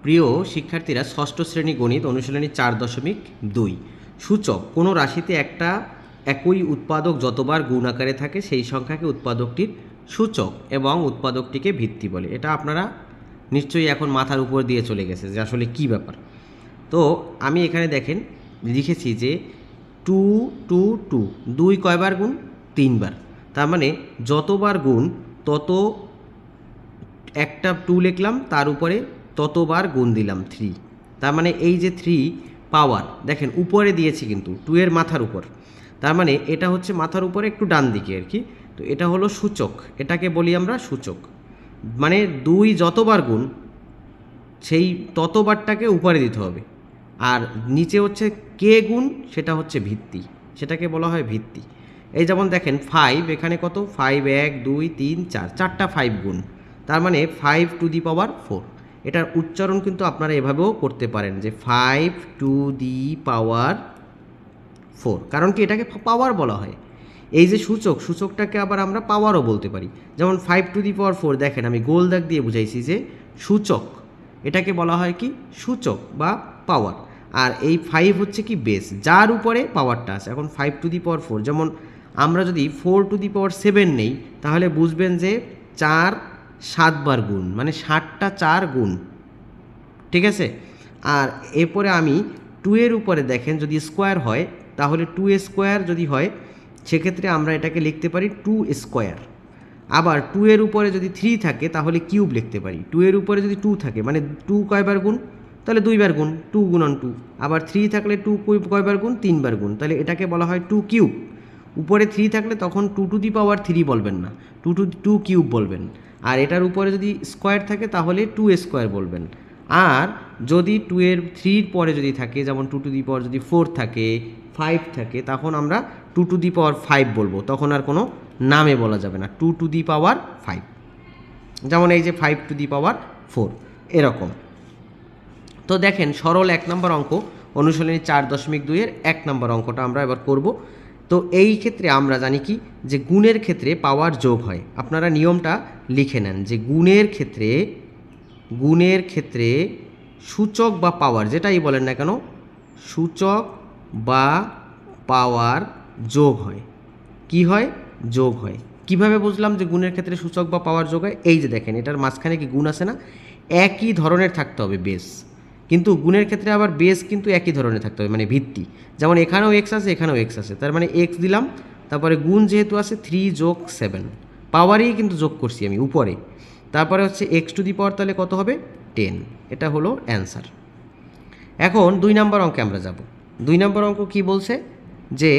প্রিয় শিক্ষার্থীরা, ষষ্ঠ শ্রেণী গণিত অনুশীলনী 4.2 সূচক কোনো রাশিতে একটা একই উৎপাদক যতবার গুণ আকারে থাকে সেই সংখ্যাকে উৎপাদকটির সূচক এবং উৎপাদকটিকে ভিত্তি বলে। এটা আপনারা নিশ্চয়ই এখন মাথার উপর দিয়ে চলে গেছে যে আসলে কি ব্যাপার। তো আমি এখানে দেখেন লিখেছি যে 2 2 2 দুই কয়বার গুণ? 3 বার। তার মানে যতবার গুণ তত একটা 2 লিখলাম, তার উপরে ততবার গুণ দিলাম 3। তার মানে এই যে 3 পাওয়ার দেখেন উপরে দিয়েছি কিন্তু 2 এর মাথার উপর, তার মানে এটা হচ্ছে মাথার উপরে একটু ডান দিকে আর কি। তো এটা হলো সূচক, এটাকে বলি আমরা সূচক। মানে 2 যতবার গুণ সেই ততবারটাকে উপরে দিতে হবে, আর নিচে হচ্ছে কে গুণ সেটা হচ্ছে ভিত্তি, সেটাকে বলা হয় ভিত্তি। এই যেমন দেখেন 5, এখানে কত? 5 1 2 3 4, চারটা 5 গুণ, তার মানে 5 টু দি পাওয়ার 4। এটার উচ্চারণ কিন্তু আপনারা এভাবেও করতে পারেন যে 5 টু দি পাওয়ার 4, কারণ কি এটাকে পাওয়ার বলা হয়। এই যে সূচক, সূচকটাকে আবার আমরা পাওয়ারও বলতে পারি। যেমন 5 টু দি পাওয়ার 4, দেখেন আমি গোল দাগ দিয়ে বুঝাইছি যে সূচক, এটাকে বলা হয় কি? সূচক বা পাওয়ার। আর এই 5 হচ্ছে কি? বেস, যার উপরে পাওয়ারটা আছে। এখন 5 টু দি পাওয়ার 4, যেমন আমরা যদি 4 টু দি পাওয়ার 7 নেই, তাহলে বুঝবেন যে 4 7 বার গুণ, মানে 60টা 4 গুণ, ঠিক আছে। আর এরপরে আমি 2 এর উপরে দেখেন যদি স্কোয়ার হয়, তাহলে 2 স্কোয়ার যদি হয় সেক্ষেত্রে আমরা এটাকে লিখতে পারি 2 স্কোয়ার। আবার 2 এর উপরে যদি 3 থাকে তাহলে কিউব লিখতে পারি। 2 এর উপরে যদি 2 থাকে মানে 2 কয়বার গুণ? তাহলে 2 বার গুণ, 2 গুণন 2। আবার 3 থাকলে 2 কয়বার গুণ? 3 বার গুণ, তাহলে এটাকে বলা হয় 2 কিউব। উপরে 3 থাকলে তখন 2 টু দি পাওয়ার 3 বলবেন না, 2 কিউব বলবেন। আর এটার উপরে যদি স্কোয়ার থাকে তাহলে 2 স্কোয়ার বলবেন। আর যদি 2 এর 3 পরে যদি থাকে, যেমন 2 টু দি পাওয়ার যদি 4 থাকে, 5 থাকে, তখন আমরা 2 টু দি পাওয়ার 5 বলবো, তখন আর কোনো নামে বলা যাবে না, 2 টু দি পাওয়ার 5। যেমন এই যে 5 টু দি পাওয়ার 4, এরকম। তো দেখেন সরল 1 নম্বর অঙ্ক অনুশীলনী 4.2 এর 1 নম্বর অঙ্কটা আমরা এবার করব। তো এই ক্ষেত্রে আমরা জানি কি যে গুণের ক্ষেত্রে পাওয়ার যোগ হয়। আপনারা নিয়মটা লিখে নেন যে গুণের ক্ষেত্রে সূচক বা পাওয়ার যেটাই বলেন না কেন, সূচক বা পাওয়ার যোগ হয়। কি হয়? যোগ হয়। কিভাবে বুঝলাম যে গুণের ক্ষেত্রে সূচক বা পাওয়ার যোগ হয়? এই যে দেখেন এটার মাঝখানে কি গুণ আছে না? একই ধরনের থাকতে হবে বেস, কিন্তু গুণের ক্ষেত্রে আবার বেস কিন্তু একই ধরনের থাকতে হবে, মানে ভিত্তি। যেমন এখানেও এক্স আছে, এখানেও এক্স আছে, তার মানে এক্স দিলাম, তারপরে গুণ যেহেতু আছে 3 যোগ 7, পাওয়ারই কিন্তু যোগ করছি আমি উপরে। তারপরে হচ্ছে এক্স টু দি পাওয়ার, তাহলে কত হবে? 10। এটা হলো অ্যান্সার। এখন 2 নম্বর অঙ্কে আমরা যাব। 2 নম্বর অঙ্ক কি বলছে যে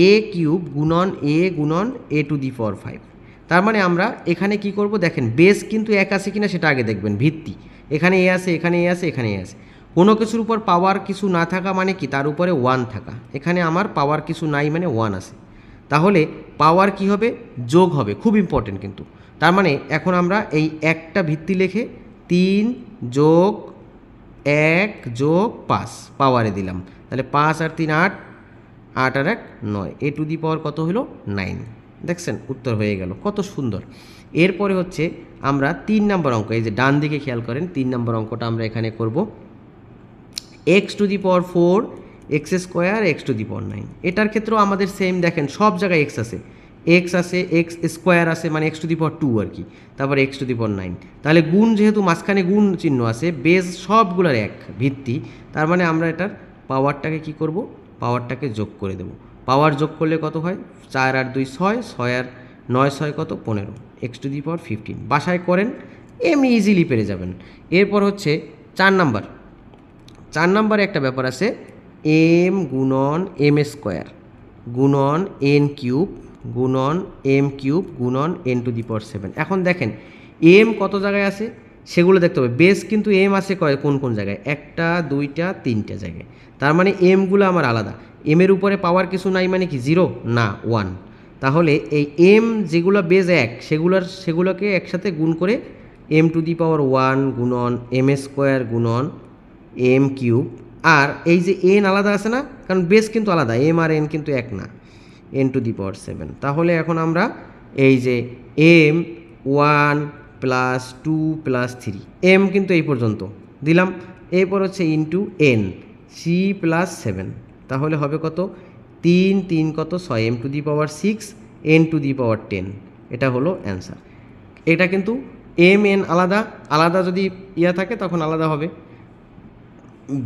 এ কিউব গুণন এ গুণন এ টু দি পাওয়ার 5। তার মানে আমরা এখানে কি করব? দেখেন বেস কিন্তু এক আছে কিনা সেটা আগে দেখবেন, ভিত্তি। এখানে এ আছে, এখানে এ আছে, এখানে এ আছে। কোনো কিছুর উপর পাওয়ার কিছু না থাকা মানে কি? তার উপরে 1 থাকা। এখানে আমার পাওয়ার কিছু নাই মানে 1 আছে, তাহলে পাওয়ার কি হবে? যোগ হবে। খুব ইম্পর্টেন্ট কিন্তু। তার মানে এখন আমরা এই একটা ভিত্তি লিখে 3 যোগ 1 যোগ 5 পাওয়ারে দিলাম, তাহলে 5 আর 3 8, 8 আর 1 9, এ টু দি পাওয়ার কত হলো? 9। দেখছেন উত্তর হয়ে গেল, কত সুন্দর। এরপরে হচ্ছে আমরা 3 নম্বর অঙ্ক, এই যে ডান দিকে খেয়াল করেন, 3 নম্বর অঙ্কটা আমরা এখানে করব। X to the power 4 x square x to the power 9। এটার ক্ষেত্রেও আমাদের সেম, দেখেন সব জায়গায় এক্স আছে, এক্স স্কোয়ার আছে, মানে এক্স টু দি পাওয়ার 2 আর কি, তারপর এক্স টু দি পাওয়ার 9। তাহলে গুণ যেহেতু মাঝখানে গুণ চিহ্ন আছে, বেস সবগুলোর এক, ভিত্তি। তার মানে আমরা এটার পাওয়ারটাকে কি করব? পাওয়ারটাকে যোগ করে দেব। পাওয়ার যোগ করলে কত হয়? 4 আর 2 6, 6 আর 9 6 কত? 15, এক্স টু দি পাওয়ার 15। বাসায় করেন, এমনি ইজিলি পেরে যাবেন। এরপর হচ্ছে 4 নাম্বার। 4 নম্বরে একটা ব্যাপার আছে, এম গুণন এম স্কোয়ার গুণন এন কিউব গুণন এম কিউব গুণন এন টু দি পাওয়ার 7। এখন দেখেন এম কত জায়গায় আছে সেগুলো দেখতে হবে। বেস কিন্তু এম আছে কোন কোন জায়গায়? 1টা 2টা 3টা জায়গায়। তার মানে এমগুলো আমার আলাদা। এমের উপরে পাওয়ার কিছু নাই মানে কি 0 না 1। তাহলে এই এম যেগুলো বেস 1 সেগুলোকে একসাথে গুণ করে এম টু দি পাওয়ার 1 গুণন এম স্কোয়ার গুণন এম কিউব। আর এই যে এন আলাদা আছে না, কারণ বেস কিন্তু আলাদা, এম আর এন কিন্তু এক না, এন টু দি পাওয়ার 7। তাহলে এখন আমরা এই যে এম 1 + 2 + 3, এম কিন্তু এই পর্যন্ত দিলাম। এরপর হচ্ছে ইন্টু এন, 3+7, তাহলে হবে কত, 3 কত 6, m⁶ n⁻10, এটা হলো অ্যান্সার। এটা কিন্তু mn আলাদা আলাদা যদি থাকে তখন আলাদা হবে,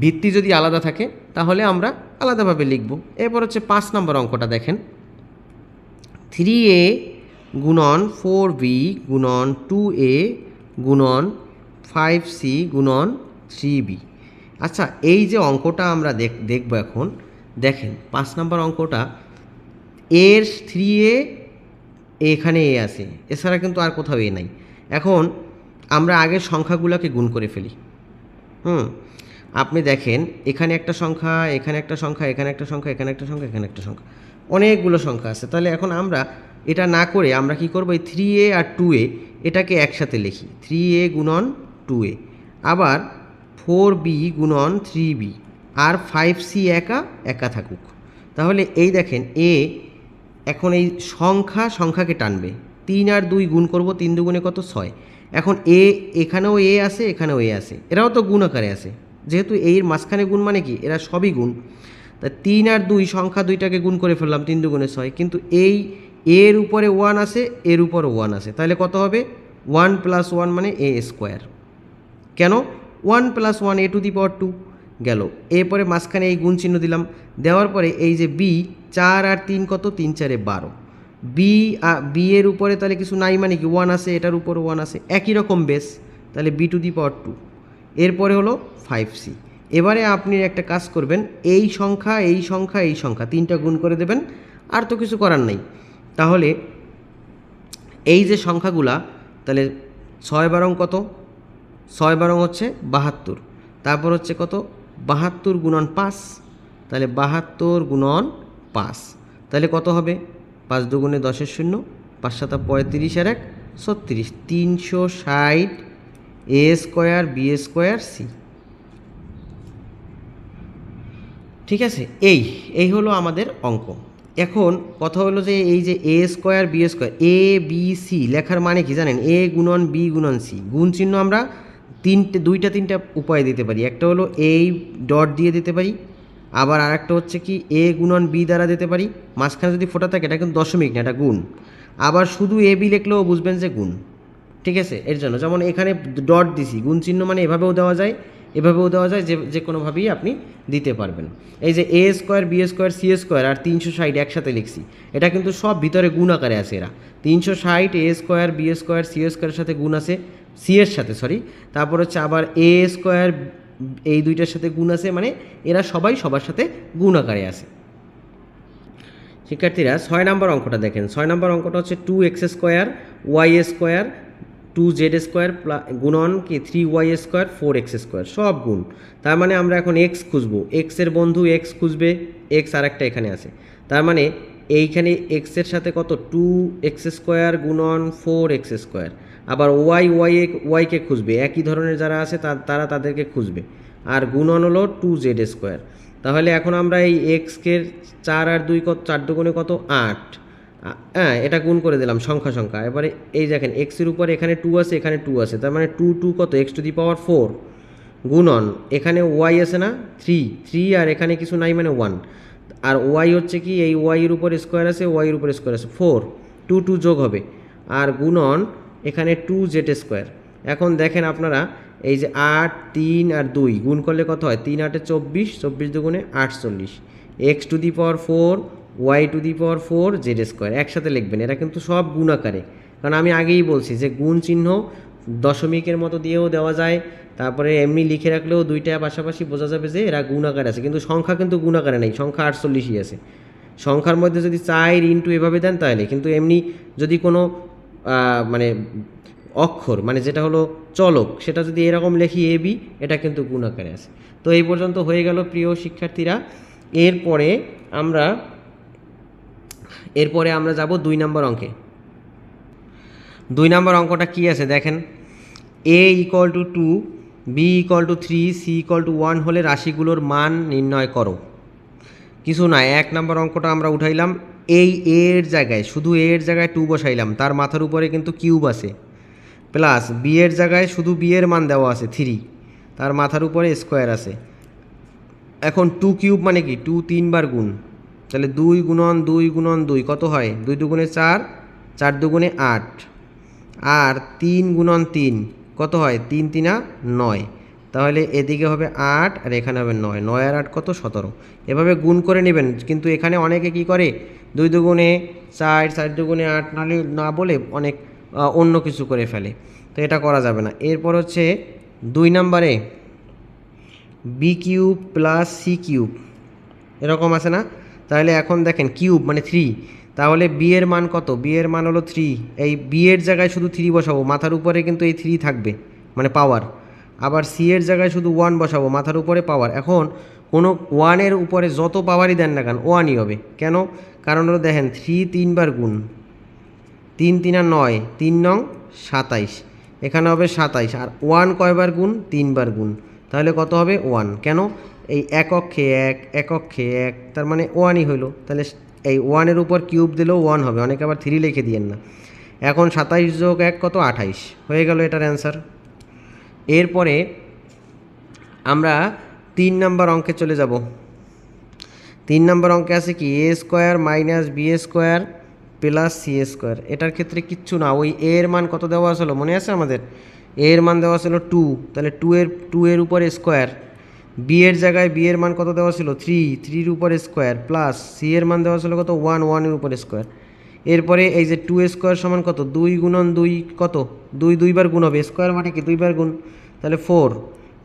ভিত্তি যদি আলাদা থাকে তাহলে আমরা আলাদাভাবে লিখব। এরপর হচ্ছে 5 নম্বর অঙ্কটা দেখেন, 3a গুণন 4b গুণন 2a গুণন 5c গুণন 3b। আচ্ছা, এই যে অঙ্কটা আমরা দেখব এখন, দেখেন 5 নম্বর অঙ্কটা, এর 3a এখানে এ আছে, এছাড়া কিন্তু আর কোথাও এ নাই। এখন আমরা আগের সংখ্যাগুলোকে গুণ করে ফেলি। আপনি দেখেন এখানে একটা সংখ্যা, এখানে একটা সংখ্যা, এখানে একটা সংখ্যা, এখানে একটা সংখ্যা, এখানে একটা সংখ্যা, অনেকগুলো সংখ্যা আছে। তাহলে এখন আমরা এটা না করে আমরা কি করব, এই 3a আর 2a এটাকে একসাথে লিখি, 3a গুণন 2a, আবার 4b গুণন 3b, আর 5c একা একা থাকুক। তাহলে এই দেখেন এ এখন এই সংখ্যাকে টানবে, 3 আর 2 গুণ করব, 3 দুগুণে কত 6। এখন এখানেও এ আছে, এখানেও এ আছে, এরাও তো গুণ আকারে আছে, যেহেতু এর মাঝখানে গুণ মানে কি এরা সবই গুণ। তা 3 আর 2 সংখ্যা দুইটাকে গুণ করে ফেললাম, 3 দুগুণে 6, কিন্তু এই এর উপরে 1 আছে, এর উপরে 1 আছে, তাহলে কত হবে, 1 + 1 মানে a²। কেন 1 + 1 a⁻2 গেল। এরপরে মাঝখানে এই গুণ চিহ্ন দিলাম, দেওয়ার পরে এই যে b, 4 আর 3 কত, 3 × 4 = 12, b এর উপরে তাহলে কিছু নাই মানে কি 1 আছে, এটার উপরে 1 আছে, একই রকম বেস, তাহলে b²। এরপরে হলো 5c। এবারে আপনি একটা কাজ করবেন, এই সংখ্যা এই সংখ্যা এই সংখ্যা তিনটা গুণ করে দেবেন, আর তো কিছু করার নাই। তাহলে এই যে সংখ্যাগুলা, তাহলে 6 কত, 6 হচ্ছে 72, তারপর হচ্ছে কত 72 গুণন 5, তাহলে 72 গুণন 5, তাহলে কত হবে, 5 দুগুণে 10 শূন্য, 5 7 35 আর 1 36, 360 a² b² c। ঠিক আছে, এই হলো আমাদের অঙ্ক। এখন কথা হলো যে এই যে a² b², a b c লেখার মানে কি জানেন, a গুণন b গুণন c, গুণ চিহ্ন আমরা দুইটা তিনটা উপায় দিতে পারি। একটা হলো এই ডট দিয়ে দিতে পারি, আবার আরেকটা হচ্ছে কি a গুণন b দ্বারা দিতে পারি, মাঝখানে যদি ফোঁটা থাকে এটা কিন্তু দশমিক না, এটা গুণ। আবার শুধু a b লিখলেও বুঝবেন যে গুণ। ঠিক আছে, এর জন্য যেমন এখানে ডট দিছি, গুণ চিহ্ন মানে এভাবেও দেওয়া যায়, এভাবেও দেওয়া যায়, যে কোনোভাবেই আপনি দিতে পারবেন। এই যে a² b² c² আর 360 একসাথে লিখছি, এটা কিন্তু সব ভিতরে গুণ আকারে আছে। এরা 360 a² b² c² সাথে গুণ আছে, c এর সাথে সরি, তারপর হচ্ছে আবার a² এই দুইটার সাথে গুণ আছে, মানে এরা সবাই সবার সাথে গুণ আকারে আছে। শিক্ষার্থীরা 6 নম্বর অঙ্কটা দেখেন, 6 নম্বর অঙ্কটা হচ্ছে 2x² y² 2z² গুণন কি 3y² 4x², সব গুণ। তার মানে আমরা এখন এক্স খুঁজবো, এক্সের বন্ধু এক্স খুঁজবে, এক্স আর একটা এখানে আছে, তার মানে এইখানে এক্সের সাথে কত 2x² গুণন 4x², আবার ওয়াইকে খুঁজবে, একই ধরনের যারা আছে তারা তাদেরকে খুঁজবে, আর গুণন হলো 2z²। তাহলে এখন আমরা এই এক্সকে 4 আর 2 কত, 4 দুগুণে কত 8, হ্যাঁ এটা গুণ করে দিলাম সংখ্যা। এবারে এই দেখেন এক্সের উপরে এখানে 2 আছে, এখানে 2 আছে, তার মানে 2 কত x⁴ গুণন এখানে ওয়াই আছে না 3 আর এখানে কিছু নাই মানে 1, আর ওয়াই হচ্ছে কি এই ওয়াইয়ের উপর স্কোয়ার আছে, ওয়াইয়ের উপর স্কোয়ার আছে 4, 2 যোগ হবে, আর গুণন এখানে 2z²। এখন দেখেন আপনারা এই যে 8 3 আর 2 গুণ করলে কত হয়, 3 8 24, 24 দুগুণে 48, x⁴ y⁴ z² একসাথে লিখবেন। এরা কিন্তু সব গুণ আকারে, কারণ আমি আগেই বলছি যে গুণ চিহ্ন দশমিকের মতো দিয়েও দেওয়া যায়, তারপরে এমনি লিখে রাখলেও দুইটা পাশাপাশি বোঝা যাবে যে এরা গুণ আকারে আছে, কিন্তু সংখ্যা কিন্তু গুণ আকারে নেই, সংখ্যা 48ই আছে। সংখ্যার মধ্যে যদি 4 ইন্টু এভাবে দেন তাহলে, কিন্তু এমনি যদি কোনো মানে অক্ষর মানে যেটা হলো চলক সেটা যদি এরকম লেখি a b, এটা কিন্তু গুণ আকারে আছে। তো এই পর্যন্ত হয়ে গেল প্রিয় শিক্ষার্থীরা। এরপরে আমরা যাব 2 নম্বর অঙ্কে। 2 নম্বর অঙ্কটা কি আছে দেখেন, a = 2 b = 3 c = 1 হলে রাশিগুলোর মান নির্ণয় করো। কিছু না, 1 নম্বর অঙ্কটা আমরা উঠাইলাম, এই a এর জায়গায় শুধু a এর জায়গায় 2 বসাইলাম, তার মাথার উপরে কিন্তু কিউব আছে, প্লাস b এর জায়গায় শুধু b এর মান দেওয়া আছে 3, তার মাথার উপরে স্কোয়ার আছে। এখন 2 কিউব মানে কি 2 3বার গুণ, তাহলে 2 গুণন 2 গুণন 2 কত হয়, 2 দুগুণে 4, 4 দুগুণে 8, আর 3 গুণন 3 কত হয়, 3 3 9, তাহলে এদিকে হবে 8 আর এখানে হবে 9, 9 আর 8 কত 17। এভাবে গুণ করে নেবেন, কিন্তু এখানে অনেকে কি করে 2 দুগুণে 4, 4 দুগুণে 8 নাহলে না বলে অনেক অন্য কিছু করে ফেলে, তো এটা করা যাবে না। এরপর হচ্ছে 2 নম্বরে B cube plus C cube এরকম আছে না, তাহলে এখন দেখেন কিউব মানে 3, তাহলে বি এর মান কত, বি এর মান হলো 3, এই বি এর জায়গায় শুধু 3 বসাবো, মাথার উপরে কিন্তু এই 3 থাকবে মানে পাওয়ার। আবার সি এর জায়গায় শুধু 1 বসাবো, মাথার উপরে পাওয়ার। এখন কোনো 1-এর উপরে যত পাওয়ারই দেন না কেন 1ই হবে, কেন, কারণ হলো দেখেন 3 3বার গুণ, 3 3 9, 3 নং 27, এখানে হবে 27, আর 1 কয়বার গুণ, 3বার গুণ, তাহলে কত হবে 1, কেন, এই এক অক্ষে 1 এক অক্ষে 1, তার মানে 1ই হইলো, তাহলে এই 1-এর উপর কিউব দিলেও 1 হবে, অনেকে আবার 3 লিখে দিয়েন না। এখন 27 যোগ 1 কত 28 হয়ে গেল এটার অ্যান্সার। এরপরে আমরা 3 নম্বর অঙ্কে চলে যাব। 3 নম্বর অঙ্কে আছে কি A square minus B square plus C square. এটার ক্ষেত্রে কিচ্ছু না, ওই এ এর মান কত দেওয়া আসলো মনে আছে আমাদের, এ এর মান দেওয়া ছিল 2, তাহলে 2 এর উপর স্কোয়ার, বি এর জায়গায় বি এর মান কত দেওয়া ছিল 3, 3-র উপর স্কোয়ার, প্লাস সি এর মান দেওয়া ছিল কত 1, 1-এর উপর স্কোয়ার। এরপরে এই যে 2 স্কোয়ার সমান কত, 2 গুণন 2 কত, 2 2বার গুণ হবে, স্কোয়ার মানে কি 2বার গুণ, তাহলে 4,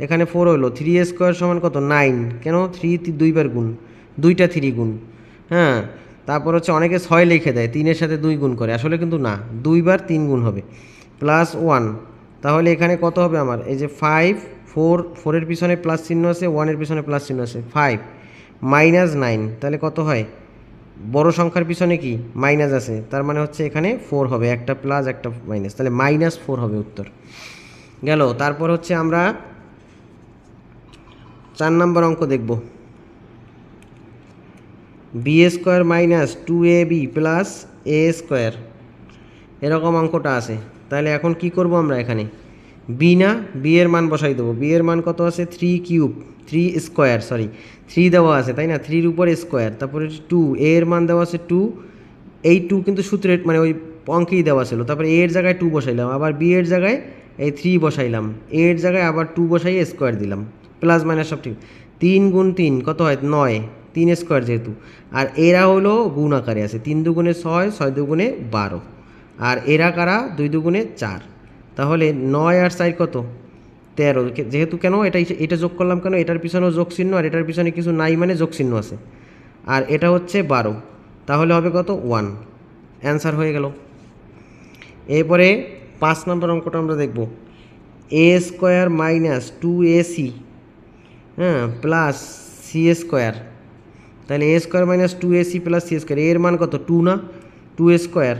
এখানে 4 হলো। 3 স্কোয়ার সমান কত 9, কেন 3 2বার গুণ, 2টা 3 গুণ, হ্যাঁ। তারপর হচ্ছে অনেকে 6 লিখে দেয়, 3-এর সাথে 2 গুণ করে, আসলে কিন্তু না, 2বার 3 গুণ হবে, প্লাস 1, তাহলে এখানে কত হবে আমার, এই যে 5, 4-এর পিছনে প্লাস চিহ্ন আছে, 1-এর পিছনে প্লাস চিহ্ন আছে, 5 মাইনাস 9, তাহলে কত হয়, বড় সংখ্যার পিছনে কি মাইনাস আছে, তার মানে হচ্ছে এখানে 4 হবে, একটা প্লাস একটা মাইনাস, তাহলে -4 হবে উত্তর গেল। তারপর হচ্ছে আমরা 4 নম্বর অঙ্ক দেখব, B square minus 2ab plus A square, এরকম অঙ্কটা আছে। তাহলে এখন কি করব আমরা, এখানে বি না, বি এর মান বসাই দেবো, বি এর মান কত আছে 3 কিউব, 3 স্কোয়ার, সরি 3 দেওয়া আছে তাই না, 3-র উপর স্কোয়ার, তারপরে 2, এ এর মান দেওয়া আছে 2, এই 2 কিন্তু সূত্রের মানে ওই অঙ্কেই দেওয়া ছিল, তারপরে এ এর জায়গায় 2 বসাইলাম, আবার বি এর জায়গায় এই 3 বসাইলাম, এ এর জায়গায় আবার 2 বসাই স্কোয়ার দিলাম, প্লাস মাইনাস সব ঠিক, 3 গুণ 3 কত হয় 9, 3 স্কোয়ার যেহেতু, আর এরা হলো গুণ আকারে আছে, 3 দুগুণে 6, 6 দুগুণে 12, আর এরা কারা 2 দুগুণে 4, তাহলে 9 আর 4 কত 13, যেহেতু কেন এটা যোগ করলাম কেন, এটার পিছনেও যোগ চিহ্ন আর এটার পিছনে কিছু নাই মানে যোগ চিহ্ন আছে, আর এটা হচ্ছে 12, তাহলে হবে কত 1, অ্যান্সার হয়ে গেল। এরপরে 5 নম্বর অঙ্কটা আমরা দেখব, এ স্কোয়ার মাইনাস 2ac হ্যাঁ প্লাস সি স্কোয়ার, তাহলে A square minus 2ac plus C square, এর মান কত 2 না, 2 স্কোয়ার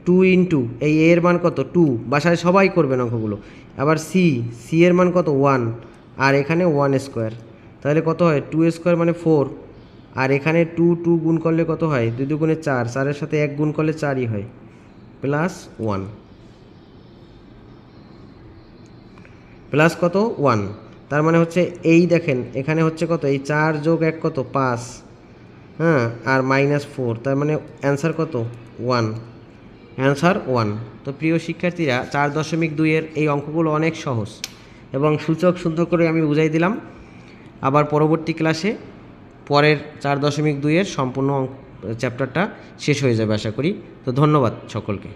2 ইন্টু এই এর মান কত 2, বাসায় সবাই করবেন অঙ্কগুলো। আবার সি এর মান কত 1, আর এখানে 1 স্কোয়ার, তাহলে কত হয় 2 স্কোয়ার মানে 4, আর এখানে 2 গুণ করলে কত হয় 2 দুগুণে 4, 4-এর সাথে 1 গুণ করলে 4ই হয়, প্লাস 1, প্লাস কত 1, তার মানে হচ্ছে এই দেখেন এখানে হচ্ছে কত, এই 4 যোগ 1 কত 5, হ্যাঁ, আর -4, তার মানে অ্যান্সার কত 1, অ্যান্সার 1। তো প্রিয় শিক্ষার্থীরা 4.2-এর এই অঙ্কগুলো অনেক সহজ এবং সূচক সুন্দর করে আমি বুঝাই দিলাম। আবার পরবর্তী ক্লাসে পরের 4.2-এর সম্পূর্ণ চ্যাপ্টারটা শেষ হয়ে যাবে আশা করি। তো ধন্যবাদ সকলকে।